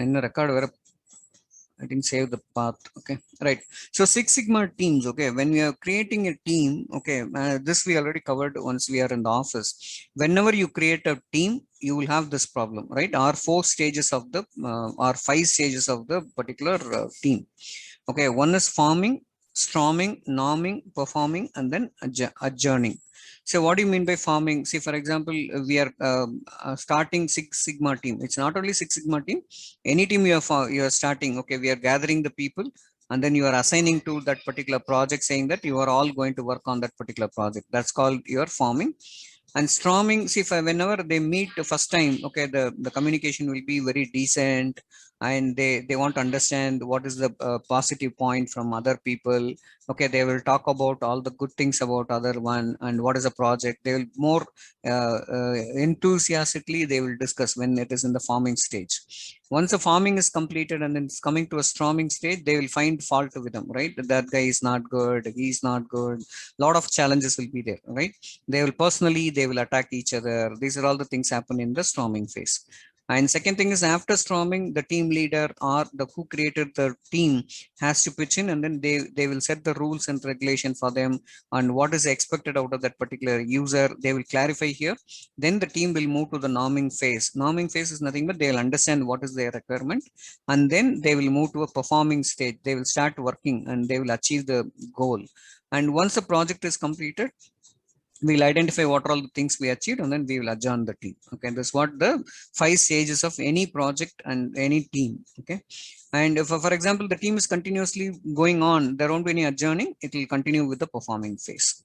in the record where I didn't save the path. Okay, right. So Six Sigma teams. Okay, when we are creating a team, okay, this we already covered once we are in the office. Whenever you create a team, you will have this problem, right? Or four stages of the or five stages of the particular team. Okay, one is forming, storming, norming, performing, and then adjourning. So what do you mean by forming? See, for example, we are starting Six Sigma team. It's not only Six Sigma team. Any team you are starting. Okay, we are gathering the people, and then you are assigning to that particular project, saying that you are all going to work on that particular project. That's called your forming. And storming, see, whenever they meet the first time, okay, the communication will be very decent, and they want to understand what is the positive point from other people. Okay, they will talk about all the good things about other one and what is a project. They will more enthusiastically they will discuss when it is in the forming stage. Once the farming is completed and then it's coming to a storming stage, they will find fault with them, right? That guy is not good, he's not good. Lot of challenges will be there, right? They will personally they will attack each other. These are all the things happen in the storming phase. And second thing is, after storming, the team leader or the who created the team has to pitch in, and then they will set the rules and regulation for them and what is expected out of that particular user. They will clarify here. Then the team will move to the norming phase. Norming phase is nothing but they will understand what is their requirement, and then they will move to a performing stage. They will start working and they will achieve the goal. And once the project is completed, we'll identify what are all the things we achieved, and then we will adjourn the team. Okay, that's what the five stages of any project and any team. Okay, and if for example the team is continuously going on, there won't be any adjourning. It will continue with the performing phase.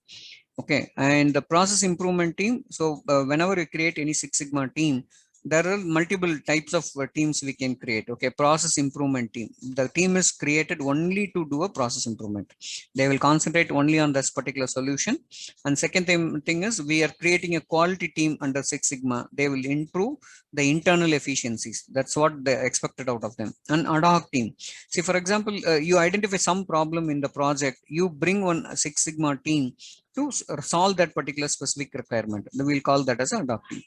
Okay, and the process improvement team. So whenever you create any Six Sigma team, there are multiple types of teams we can create. Okay, process improvement team. The team is created only to do a process improvement. They will concentrate only on this particular solution. And second thing is, we are creating a quality team under Six Sigma. They will improve the internal efficiencies. That's what they expected out of them. And ad hoc team. See, for example, you identify some problem in the project, you bring one Six Sigma team to solve that particular specific requirement. We'll call that as a ad hoc team.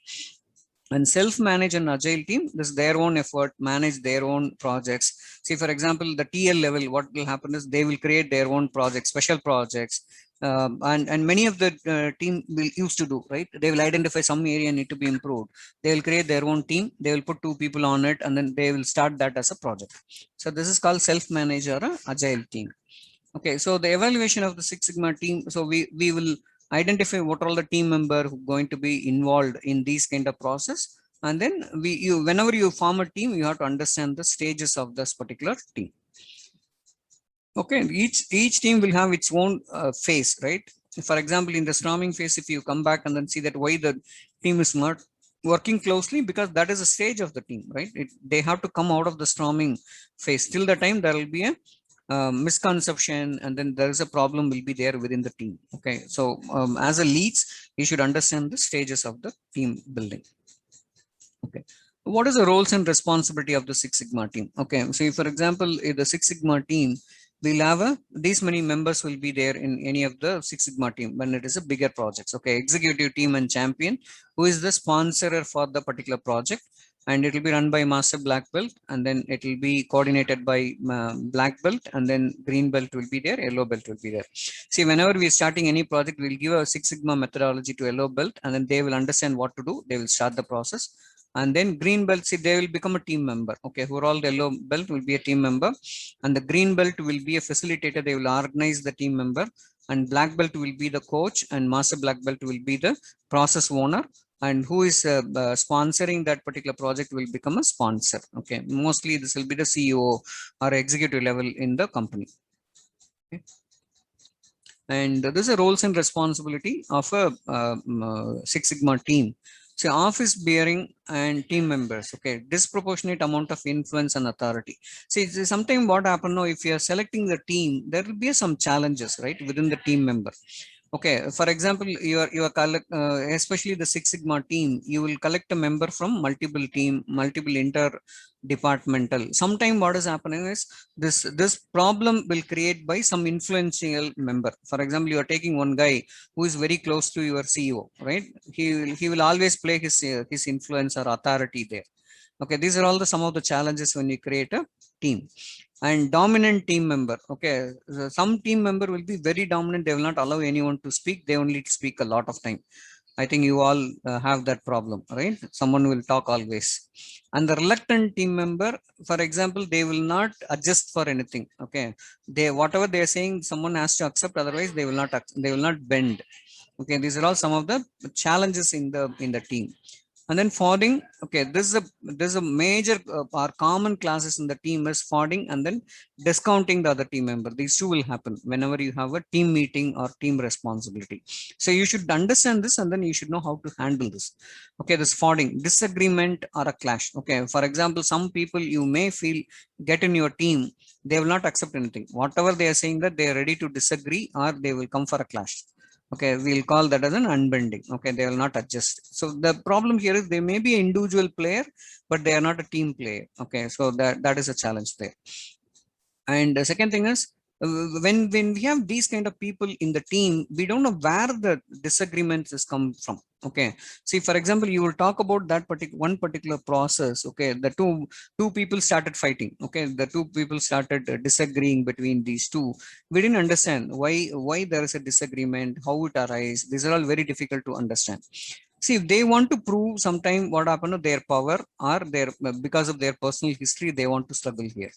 And self-manage and agile team, this is their own effort, manage their own projects. See, for example, the TL level, what will happen is they will create their own projects, special projects. And many of the team will used to do, right? They will identify some area need to be improved. They will create their own team. They will put two people on it, and then they will start that as a project. So this is called self-manage or a agile team. Okay, so the evaluation of the Six Sigma team. So we will identify what all the team member who going to be involved in these kind of process, and then whenever you form a team, you have to understand the stages of this particular team. Okay, each team will have its own phase, right? For example, in the storming phase, if you come back and then see that why the team is not working closely, because that is a stage of the team, right? They have to come out of the storming phase. Till the time there will be a misconception, and then there is a problem will be there within the team. Okay, so as a leads, you should understand the stages of the team building. Okay, what is the roles and responsibility of the Six Sigma team? Okay, so if, for example, if the Six Sigma team, we'll have these many members will be there in any of the Six Sigma team when it is a bigger projects. Okay, executive team and champion, who is the sponsor for the particular project, and it will be run by master black belt, and then it will be coordinated by black belt, and then green belt will be there, yellow belt will be there. See, whenever we are starting any project, we'll give a Six Sigma methodology to yellow belt, and then they will understand what to do. They will start the process. And then green belt, see, they will become a team member. Okay, who are all the yellow belt will be a team member, and the green belt will be a facilitator. They will organize the team member, and black belt will be the coach, and master black belt will be the process owner, and who is sponsoring that particular project will become a sponsor. Okay, mostly this will be the CEO or executive level in the company. Okay. And this is a roles and responsibility of a Six Sigma team. So office bearing and team members. Okay, disproportionate amount of influence and authority. See, sometimes what happen now, if you are selecting the team, there will be some challenges, right, within the team member. Okay, for example, you are especially the Six Sigma team, you will collect a member from multiple team, multiple interdepartmental. Sometimes what is happening is this problem will create by some influential member. For example, you are taking one guy who is very close to your CEO, right? He will always play his influence or authority there. Okay, these are all the some of the challenges when you create a team. And dominant team member. Okay, so some team member will be very dominant. They will not allow anyone to speak. They only speak a lot of time. I think you all have that problem, right? Someone will talk always. And the reluctant team member, for example, they will not adjust for anything. Okay, they whatever they are saying, someone has to accept. Otherwise, they will not bend. Okay, these are all some of the challenges in the team. And then forwarding. Okay, this is a major or common classes in the team is forwarding and then discounting the other team member. These two will happen whenever you have a team meeting or team responsibility. So you should understand this and then you should know how to handle this. Okay, this forwarding, disagreement or a clash. Okay, for example, some people you may feel get in your team, they will not accept anything. Whatever they are saying, that they are ready to disagree or they will come for a clash. Okay, we'll call that as an unbending. Okay, they will not adjust. So the problem here is they may be an individual player, but they are not a team player. Okay, so that is a challenge there. And the second thing is, when we have these kind of people in the team, we don't know where the disagreements is come from. Okay, see, for example, you will talk about that particular one particular process. Okay, the two people started fighting. Okay, the two people started disagreeing between these two. We didn't understand why there is a disagreement, how it arises. These are all very difficult to understand. See, if they want to prove sometime what happened to their power or their because of their personal history, they want to struggle here.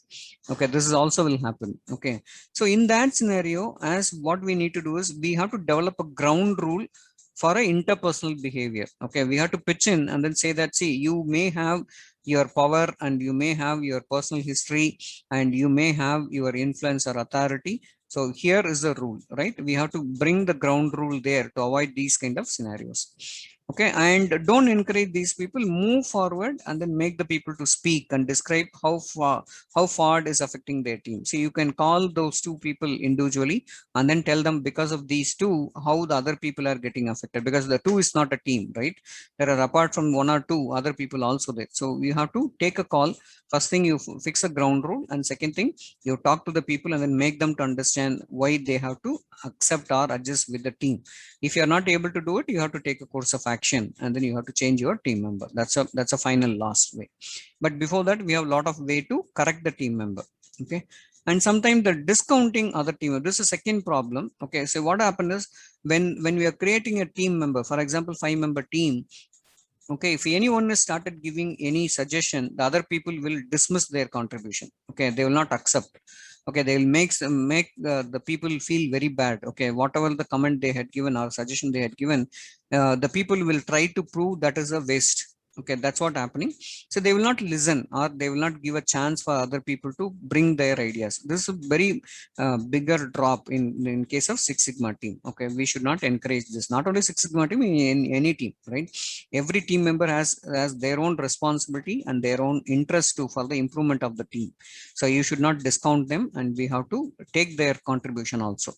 Okay, this is also will happen. Okay, so in that scenario, as what we need to do is we have to develop a ground rule for a interpersonal behavior. Okay, we have to pitch in and then say that, see, you may have your power and you may have your personal history and you may have your influence or authority. So here is the rule, right? We have to bring the ground rule there to avoid these kind of scenarios. Okay, and don't encourage these people. Move forward and then make the people to speak and describe how far is affecting their team. So you can call those two people individually and then tell them, because of these two, how the other people are getting affected, because the two is not a team, right? There are, apart from one or two other people also there. So you have to take a call. First thing, you fix a ground rule, and second thing, you talk to the people and then make them to understand why they have to accept or adjust with the team. If you are not able to do it, you have to take a course of action and then you have to change your team member. That's a final last way. But before that, we have a lot of way to correct the team member. Okay, and sometimes the discounting other team member, this is a second problem. Okay, so what happened is, when we are creating a team member, for example, 5-member team. Okay, if anyone has started giving any suggestion, the other people will dismiss their contribution. Okay, they will not accept. Okay, they will make the people feel very bad. Okay, whatever the comment they had given or suggestion they had given, the people will try to prove that is a waste. Okay, that's what happening. So they will not listen or they will not give a chance for other people to bring their ideas. This is a very bigger drop in case of Six Sigma team. Okay, we should not encourage this. Not only Six Sigma team, in any team, right? Every team member has their own responsibility and their own interest to for the improvement of the team. So you should not discount them, and we have to take their contribution also.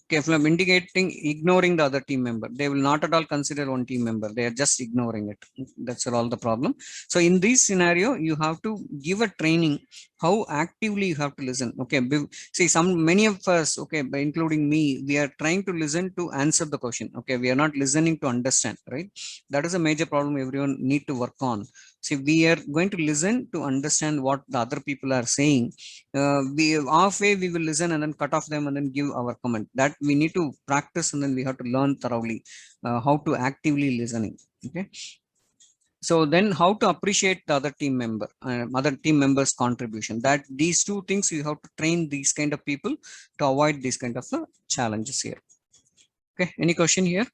Okay, if I'm indicating ignoring the other team member, they will not at all consider one team member. They are just ignoring it. That's all the problem. So in this scenario, you have to give a training how actively you have to listen. Okay, see, many of us, okay, including me, we are trying to listen to answer the question. Okay, we are not listening to understand, right? That is a major problem everyone need to work on. See, we are going to listen to understand what the other people are saying. We halfway we will listen and then cut off them and then give our comment. That we need to practice, and then we have to learn thoroughly how to actively listening. Okay, so then how to appreciate the other team members contribution. That these two things you have to train these kind of people to avoid these kind of challenges here. Okay, any question here?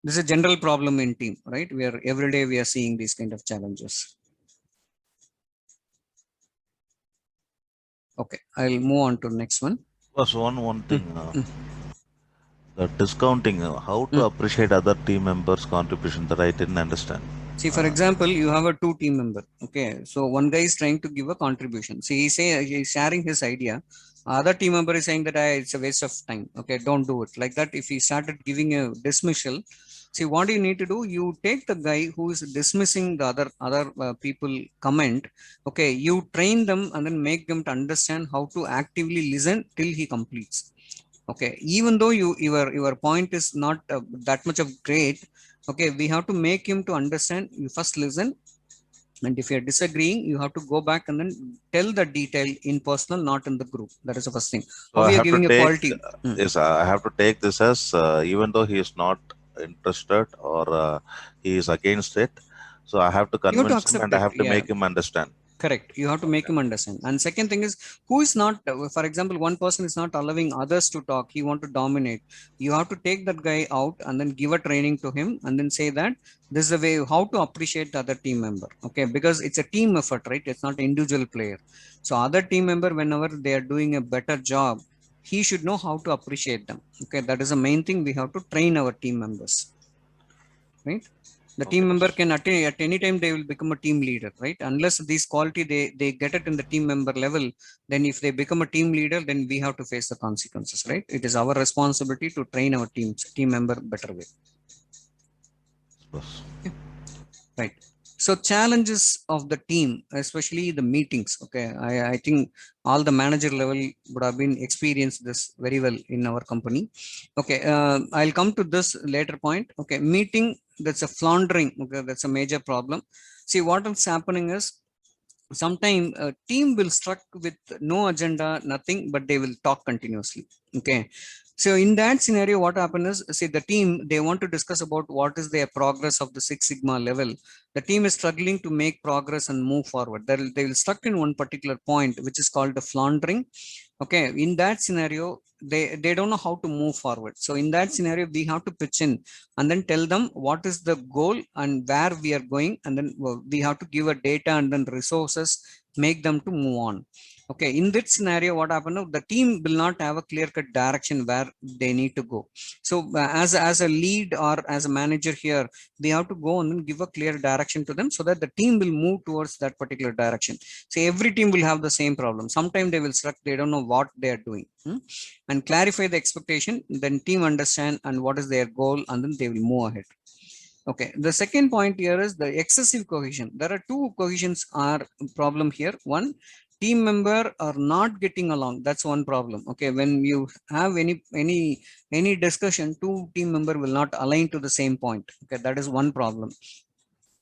This is a general problem in team, right? We are every day we are seeing these kind of challenges. Okay, I'll move on to the next one. Was one thing, Mm, the discounting, how to mm. appreciate other team members' contribution that I didn't understand. See, for example, you have a two team member. Okay, so one guy is trying to give a contribution. See, he's sharing his idea. Other team member is saying that it's a waste of time. Okay, don't do it like that. If he started giving a dismissal, see, what you need to do, you take the guy who is dismissing the other people comment. Okay, you train them and then make them to understand how to actively listen till he completes. Okay, even though your point is not that much of great. Okay, we have to make him to understand. You first listen, And if you're disagreeing, you have to go back and then tell the detail in personal, not in the group. That is the first thing. So How I we are have to giving a take quality. this. I have to take this as even though he is not interested or he is against it. So I have to You have to convince him accept and I it. have to Yeah, make him understand. correct. You have to make Okay. him understand. And second thing is, who is not, for example, one person is not allowing others to talk. He want to dominate. You have to take that guy out and then give a training to him and then say that this is the way how to appreciate the other team member. Okay, because it's a team effort, right? It's not individual player. So other team member, whenever they are doing a better job, he should know how to appreciate them. Okay, that is the main thing. We have to train our team members, right? The team Okay, member boss. can at any time they will become a team leader, right? Unless these quality they get it in the team member level, then if they become a team leader, then we have to face the consequences, right? It is our responsibility to train our team member better way. Boss. Okay, right. So challenges of the team, especially the meetings. Okay, I think all the manager level would have been experienced this very well in our company. Okay, I'll come to this later point. Okay, meeting, that's a floundering. Okay, that's a major problem. See, what is happening is sometime a team will struck with no agenda, nothing, but they will talk continuously. Okay, so in that scenario, what happens is, see, the team, they want to discuss about what is their progress of the Six Sigma level. The team is struggling to make progress and move forward. They will stuck in one particular point, which is called the floundering. Okay, in that scenario, they don't know how to move forward. So in that scenario, we have to pitch in and then tell them what is the goal and where we are going, and then we have to give a data and then resources, make them to move on. Okay, in that scenario, what happened, the team will not have a clear cut direction where they need to go. So as a lead or as a manager here, we have to go and then give a clear direction to them so that the team will move towards that particular direction. So every team will have the same problem. Sometimes they will struck, they don't know what they are doing. And clarify the expectation, then team understand and what is their goal, and then they will move ahead. Okay, the second point here is the excessive cohesion. There are two cohesions are problem here. One, team member are not getting along. That's one problem. Okay, when you have any discussion, two team member will not align to the same point. Okay, that is one problem.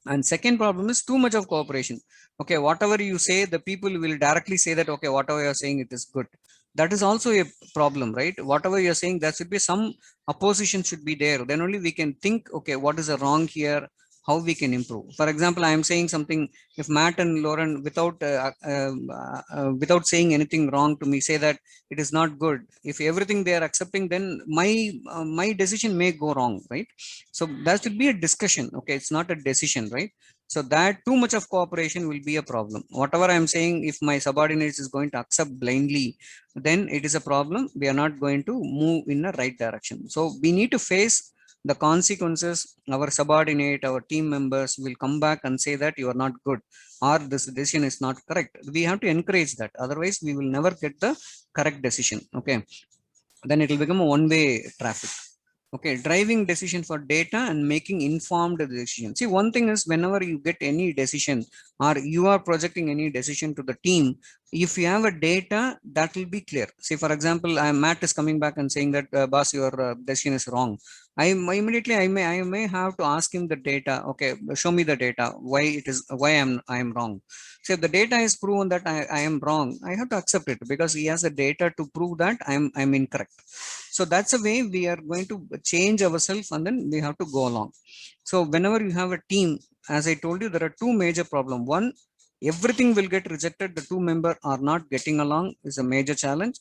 And second problem is too much of cooperation. Okay, whatever you say, the people will directly say that, okay, whatever you're saying, it is good. That is also a problem, right? Whatever you're saying, there should be some opposition should be there. Then only we can think, okay, what is the wrong here, how we can improve. For example, I am saying something, if Matt and Lauren, without saying anything wrong to me, say that it is not good, if everything they are accepting, then my decision may go wrong, right? So that should be a discussion. Okay, it's not a decision, right? So that too much of cooperation will be a problem. Whatever I'm saying, if my subordinates is going to accept blindly, then it is a problem. We are not going to move in the right direction. So we need to face the consequences. Our subordinate, our team members will come back and say that you are not good, or this decision is not correct. We have to encourage that. Otherwise, we will never get the correct decision. Okay, then it will become a one-way traffic. Okay, driving decision for data and making informed decision. See, one thing is, whenever you get any decision or you are projecting any decision to the team, if you have a data, that will be clear. See, for example, Matt is coming back and saying that, boss, your decision is wrong. Immediately I may have to ask him the data. Okay, show me the data, why it is, why I am wrong. So if the data is proven that I am wrong, I have to accept it, because he has the data to prove that I'm incorrect. So that's a way we are going to change ourselves, and then we have to go along. So whenever you have a team, as I told you, there are two major problems. One, everything will get rejected, the two members are not getting along, is a major challenge.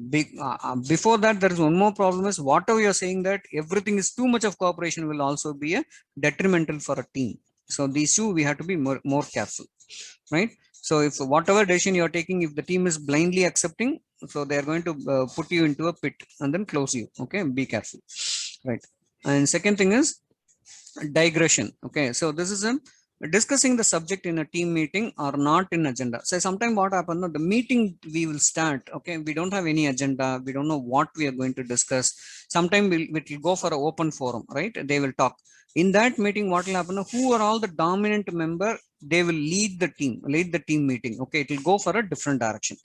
Before that, there is one more problem, is whatever you're saying, that everything is too much of cooperation will also be a detrimental for a team. So these two we have to be more careful, right? So if whatever decision you're taking, if the team is blindly accepting, so they are going to put you into a pit and then close you. Okay, be careful, right? And second thing is digression. Okay, so this is a discussing the subject in a team meeting or not in agenda. So sometime what happened, the meeting we will start, okay, we don't have any agenda, we don't know what we are going to discuss. Sometime it will go for an open forum, right? They will talk. In that meeting, what will happen, who are all the dominant member, they will lead the team meeting. Okay, it will go for a different direction.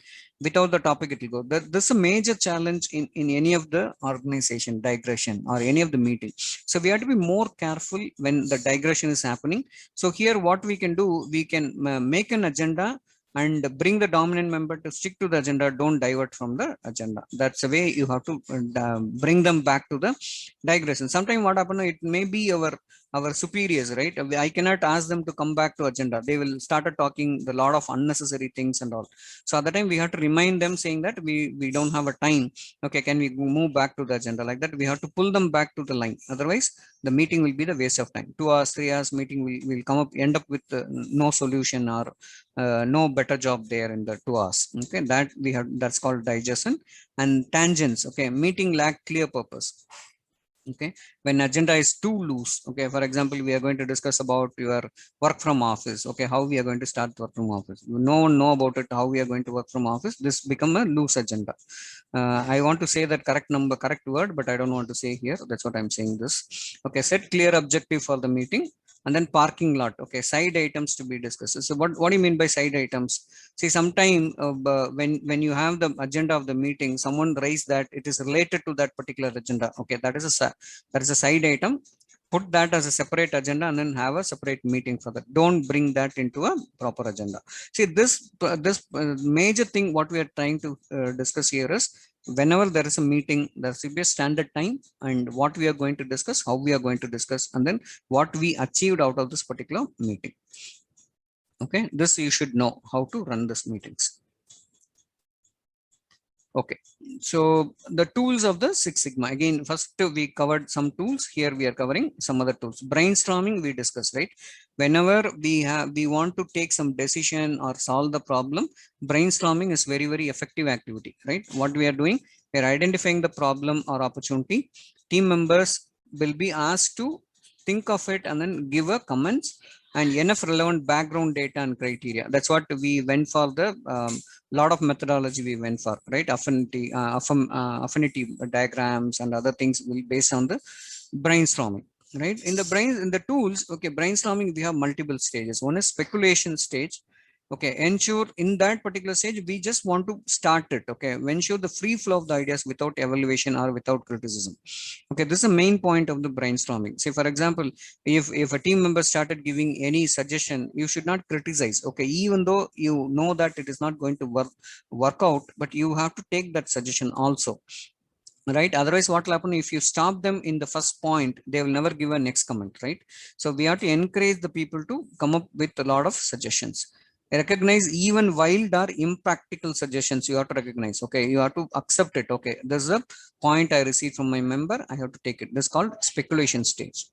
Without the topic, it will go. This is a major challenge in any of the organization digression or any of the meeting. So we have to be more careful when the digression is happening. So here what we can do, we can make an agenda and bring the dominant member to stick to the agenda, don't divert from the agenda. That's the way you have to bring them back to the digression. Sometimes what happen, it may be our superiors, right? I cannot ask them to come back to agenda. They will start talking a lot of unnecessary things and all. So at the time we have to remind them, saying that we don't have a time. Okay, can we move back to the agenda? Like that, we have to pull them back to the line. Otherwise the meeting will be the waste of time. 2 hours, 3 hours meeting will come up, end up with no solution or no better job there in the 2 hours. Okay, that we have, that's called digestion. And tangents, okay, meeting lack clear purpose. Okay, when agenda is too loose. Okay, for example, we are going to discuss about your work from office. Okay, how we are going to start work from office, no one know about it, how we are going to work from office. This become a loose agenda. I want to say that correct word, but I don't want to say here. That's what I'm saying this. Okay, set clear objective for the meeting. And then parking lot. Okay, side items to be discussed. So what do you mean by side items? See, sometime when you have the agenda of the meeting, someone raised that it is related to that particular agenda. Okay, that is a side item. Put that as a separate agenda and then have a separate meeting for that. Don't bring that into a proper agenda. See, this major thing what we are trying to discuss here is, whenever there is a meeting, there should be a standard time and what we are going to discuss, how we are going to discuss, and then what we achieved out of this particular meeting. Okay, this you should know how to run this meetings. Okay, so the tools of the Six Sigma. Again, first we covered some tools. Here we are covering some other tools. Brainstorming we discussed, right? Whenever we want to take some decision or solve the problem, brainstorming is very, very effective activity, right? What we are doing, we are identifying the problem or opportunity. Team members will be asked to think of it and then give a comments and enough relevant background data and criteria. That's what we went for, the lot of methodology we went for, right? Affinity diagrams and other things will based on the brainstorming, right? In the tools. Okay, brainstorming, we have multiple stages. One is speculation stage. Okay, ensure in that particular stage we just want to start it. Okay, ensure the free flow of the ideas without evaluation or without criticism. Okay, this is a main point of the brainstorming. Say for example, if a team member started giving any suggestion, you should not criticize. Okay, even though you know that it is not going to work out, but you have to take that suggestion also, right? Otherwise what will happen, if you stop them in the first point, they will never give a next comment, right? So we have to encourage the people to come up with a lot of suggestions. Recognize even wild or impractical suggestions. You have to recognize. Okay, you have to accept it. Okay, this is a point I received from my member, I have to take it. This is called speculation stage.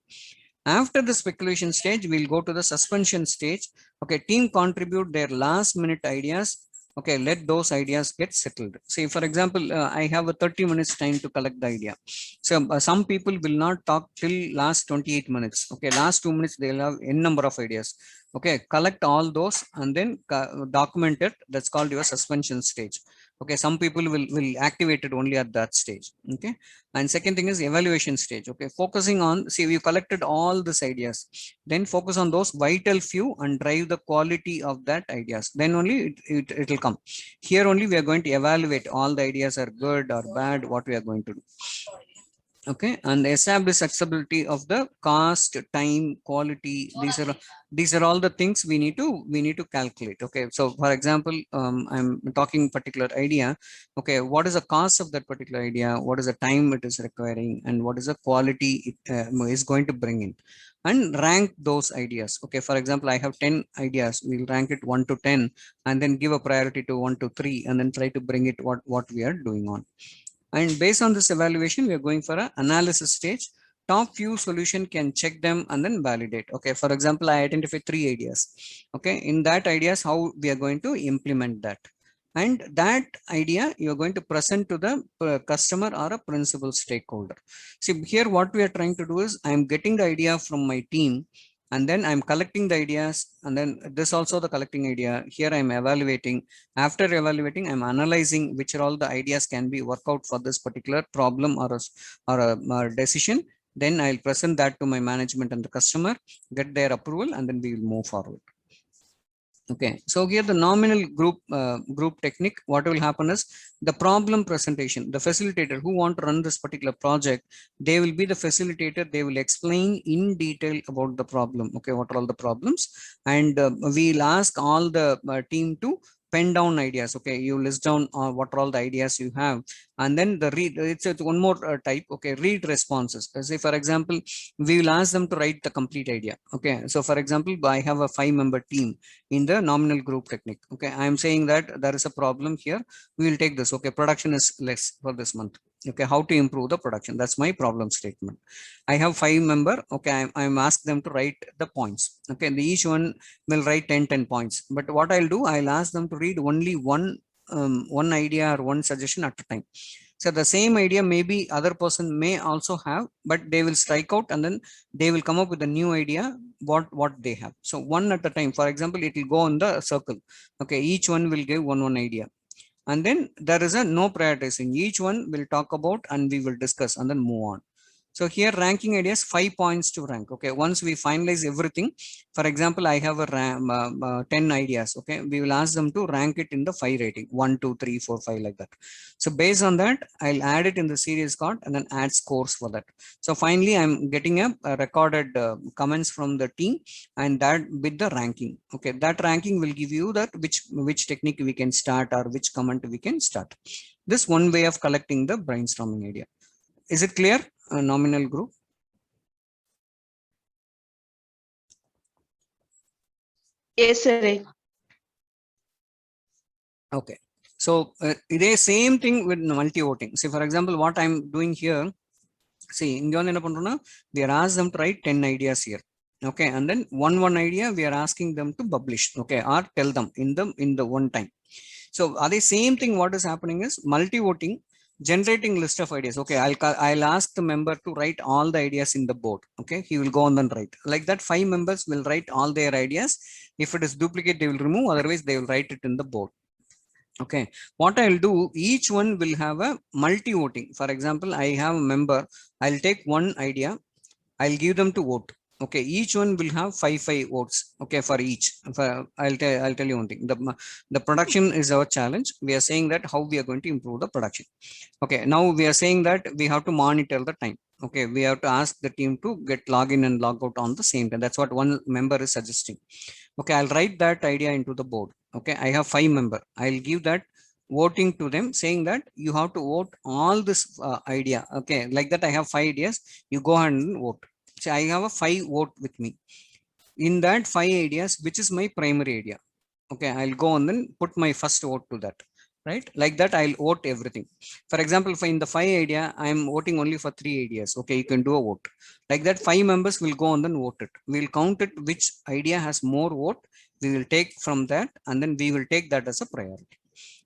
After the speculation stage, we'll go to the suspension stage. Okay, team contribute their last minute ideas. Okay, let those ideas get settled. Say for example, I have a 30 minutes time to collect the idea. So some people will not talk till last 28 minutes. Okay, last 2 minutes they'll have n number of ideas. Okay, collect all those and then document it. That's called your suspension stage. Okay, some people will activate it only at that stage. Okay, and second thing is evaluation stage. Okay, focusing on, see, we collected all these ideas, then focus on those vital few and drive the quality of that ideas, then only it will come. Here only we are going to evaluate all the ideas are good or bad, what we are going to do. Okay, and establish accessibility of the cost, time, quality. These are all the things we need to calculate. Okay, so for example, I'm talking particular idea. Okay, what is the cost of that particular idea, what is the time it is requiring, and what is the quality it is going to bring in, and rank those ideas. Okay, for example, I have 10 ideas, we'll rank it 1 to 10 and then give a priority to 1 to 3 and then try to bring it what we are doing on. And based on this evaluation, we are going for an analysis stage. Top few solution can check them and then validate. Okay, for example, I identify 3 ideas. Okay, in that ideas, how we are going to implement that. And that idea you are going to present to the customer or a principal stakeholder. See, here what we are trying to do is, I am getting the idea from my team and then I'm collecting the ideas, and then this also the collecting idea. Here I'm evaluating. After evaluating, I'm analyzing which are all the ideas can be worked out for this particular problem or a decision. Then I'll present that to my management and the customer, get their approval, and then we will move forward. Okay, so here the nominal group technique, what will happen is the problem presentation, the facilitator who want to run this particular project, they will be the facilitator. They will explain in detail about the problem. Okay, what are all the problems, and we'll ask all the team to pen down ideas. Okay, you list down what are all the ideas you have, and then the read. It's one more type. Okay, read responses. Say for example, we will ask them to write the complete idea. Okay, so for example, I have a 5-member team in the nominal group technique. Okay, I am saying that there is a problem here. We will take this. Okay, production is less for this month. Okay, how to improve the production? That's my problem statement. I have 5-member. Okay, I'm asked them to write the points. Okay, and each one will write 10 points. But what I'll do, I'll ask them to read only one idea or one suggestion at a time. So the same idea maybe other person may also have, but they will strike out and then they will come up with a new idea what they have. So one at a time. For example, it will go on the circle. Okay, each one will give one idea, and then there is a no prioritizing. Each one will talk about and we will discuss and then move on. So here ranking ideas, 5 points to rank. Okay, once we finalize everything, for example, I have a 10 ideas. Okay, we will ask them to rank it in the 5 rating, 1, 2, 3, 4, 5, like that. So based on that, I'll add it in the series card and then add scores for that. So finally, I'm getting a recorded comments from the team, and that with the ranking. Okay, that ranking will give you that which technique we can start or which comment we can start. This one way of collecting the brainstorming idea. Is it clear? Nominal group. Yes, sir. Okay, so it is same thing with multi-voting. See, for example, what I'm doing here, see, we are asked them to write 10 ideas here. Okay, and then one idea we are asking them to publish. Okay, or tell them in the one time. So are they same thing? What is happening is multi-voting, generating list of ideas. Okay, I'll ask the member to write all the ideas in the board. Okay, he will go on and write like that. 5 members will write all their ideas. If it is duplicate, they will remove. Otherwise, they will write it in the board. Okay, what I'll do, each one will have a multi-voting. For example, I have a member. I'll take one idea. I'll give them to vote. Okay, each one will have 5 votes. Okay, for each. I'll tell you one thing. The production is our challenge. We are saying that how we are going to improve the production. Okay, now we are saying that we have to monitor the time. Okay, we have to ask the team to get login and log out on the same time. That's what one member is suggesting. Okay, I'll write that idea into the board. Okay, I have 5 members. I'll give that voting to them, saying that you have to vote all this idea. Okay, like that I have 5 ideas. You go ahead and vote. So I have a 5 vote with me. In that 5 ideas, which is my primary idea. Okay, I'll go and then put my first vote to that. Right, like that I'll vote everything. For example, in the 5 idea, I'm voting only for 3 ideas. Okay, you can do a vote. Like that, 5 members will go and then vote it. We'll count it which idea has more vote. We will take from that and then we will take that as a priority.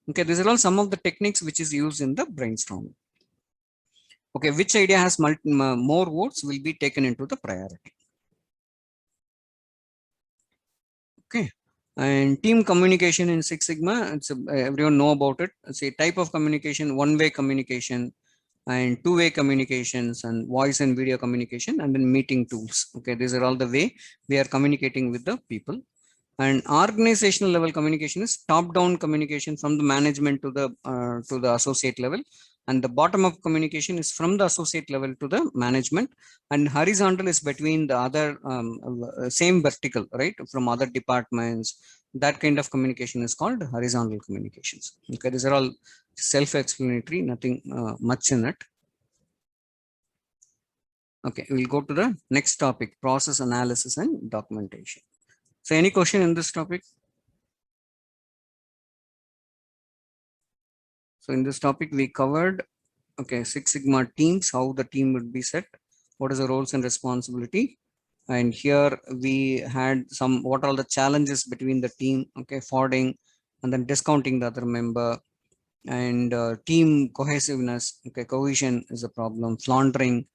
Okay, these are all some of the techniques which is used in the brainstorming. Okay, which idea has more votes will be taken into the priority. Okay, and team communication in Six Sigma, it's everyone know about it. It's a type of communication, one-way communication and two-way communications and voice and video communication, and then meeting tools. Okay, these are all the way we are communicating with the people. And organizational level communication is top-down communication from the management to the associate level, and the bottom up communication is from the associate level to the management, and horizontal is between the other same vertical, right, from other departments. That kind of communication is called horizontal communications. Okay, these are all self-explanatory, nothing much in it. Okay, we'll go to the next topic, process analysis and documentation. So any question in this topic? So in this topic, we covered, okay, Six Sigma teams, how the team would be set, what is the roles and responsibility. And here we had some, what are all the challenges between the team, okay, forwarding and then discounting the other member, and team cohesiveness, okay, cohesion is a problem, floundering,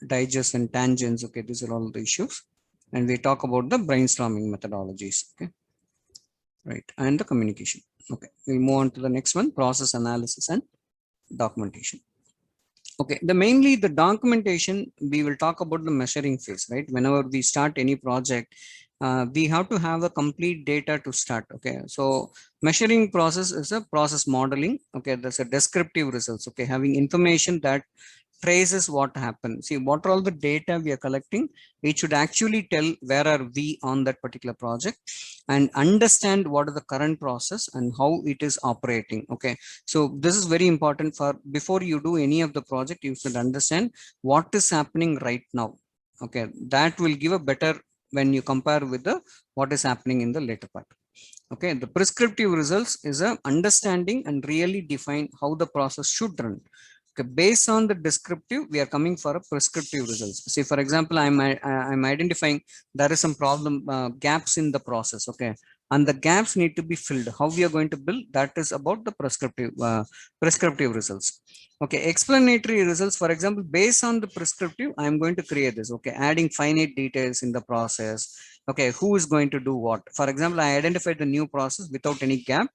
digest and tangents, okay, these are all the issues. And we talk about the brainstorming methodologies, okay, right, and the communication. Okay, we'll move on to the next one, process analysis and documentation. Okay, mainly the documentation, we will talk about the measuring phase, right? Whenever we start any project, we have to have a complete data to start. Okay, so measuring process is a process modeling. Okay, that's a descriptive results. Okay, having information that traces what happened. See, what are all the data we are collecting? It should actually tell where are we on that particular project and understand what is the current process and how it is operating. Okay, so this is very important for before you do any of the project, you should understand what is happening right now. Okay, that will give a better when you compare with the what is happening in the later part. Okay, the prescriptive results is a understanding and really define how the process should run. Okay, based on the descriptive, we are coming for a prescriptive results. See, for example, I'm identifying there is some problem gaps in the process. Okay, and the gaps need to be filled. How we are going to build that is about the prescriptive results. Okay, explanatory results. For example, based on the prescriptive, I am going to create this. Okay, adding finite details in the process. Okay, who is going to do what? For example, I identified the new process without any gap.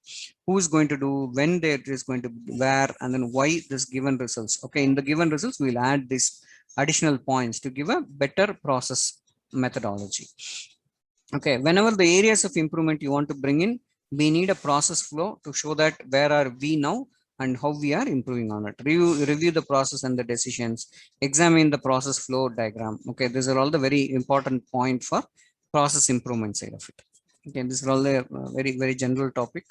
Who is going to do, when there is going to be, where, and then why this given results. Okay, in the given results, we'll add these additional points to give a better process methodology. Okay, whenever the areas of improvement you want to bring in, we need a process flow to show that where are we now and how we are improving on it. Review the process and the decisions, examine the process flow diagram. Okay, these are all the very important point for process improvement side of it. Okay, this is all a very, very general topic.